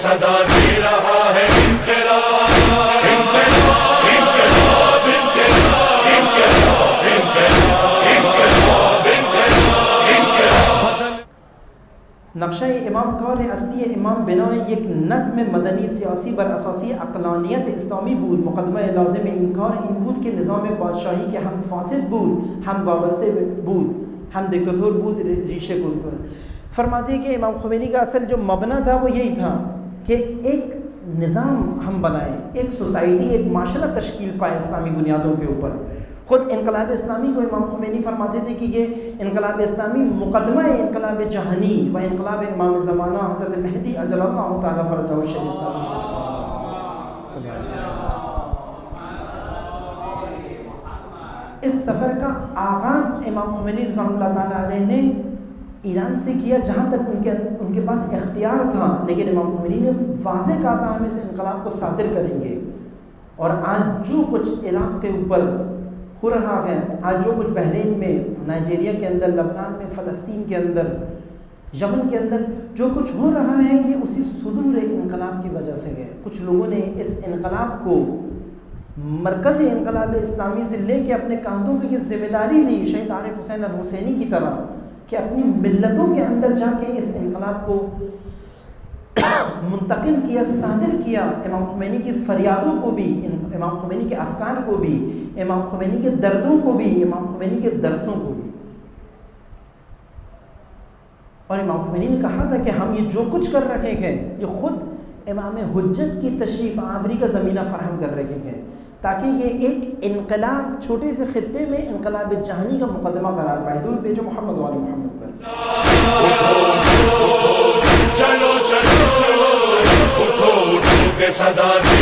صدا دے رہا ہے انقلاب انقلاب انقلاب انقلاب انقلاب انقلاب انقلاب انقلاب. نقشہ امام کار اصلی امام بنای یک نظم مدنی سیاسی بر اساسی عقلانیت اسلامی بود. مقدمه لازم این کار این بود که نظام پادشاهی که هم فاسد بود، هم وابسته بود، هم دیکتاتور بود، ریشه گم کنه. فرماتے ہیں کہ امام خمینی کا اصل جو مبنا تھا وہ یہی تھا کہ ایک نظام ہم بنائیں، ایک سوسائٹی، ایک معاشرہ تشکیل پائے اسلامی بنیادوں کے اوپر. خود انقلاب اسلامی کو امام خمینی فرماتے تھے کہ یہ انقلاب اسلامی مقدمہ انقلاب جہانی و انقلاب امام زمانہ حضرت مہدی اجل اللہ تعالیٰ فرجہ الشریف کا. اس سفر کا آغاز امام خمینی رضوان اللہ تعالیٰ علیہ نے ایران سے کیا، جہاں تک ان کے پاس اختیار تھا. لیکن امام خمینی نے واضح کہا تھا ہم اس انقلاب کو صادر کریں گے. اور آج جو کچھ عراق کے اوپر ہو رہا ہے، آج جو کچھ بحرین میں، نائجیریا کے اندر، لبنان میں، فلسطین کے اندر، یمن کے اندر جو کچھ ہو رہا ہے، یہ اسی صدور انقلاب کی وجہ سے ہے. کچھ لوگوں نے اس انقلاب کو مرکز انقلاب اسلامی سے لے کے اپنے کاندھوں پہ یہ ذمہ داری لی، شہید عارف حسین الحسینی کی طرح، کہ اپنی ملتوں کے اندر جا کے اس انقلاب کو منتقل کیا، صادر کیا. امام خمینی کی فریادوں کو بھی، امام خمینی کے افکار کو بھی، امام خمینی کے دردوں کو بھی، امام خمینی کے درسوں کو بھی. اور امام خمینی نے کہا تھا کہ ہم یہ جو کچھ کر رہے ہیں یہ خود امام حجت کی تشریف آوری کا زمینہ فراہم کر رہے ہیں، تاکہ یہ ایک انقلاب چھوٹے سے خطے میں انقلاب جہانی کا مقدمہ قرار پائے. دور بھیجو محمد و آل محمد پر. چلو چلو اٹھو اٹھو کے صدا دے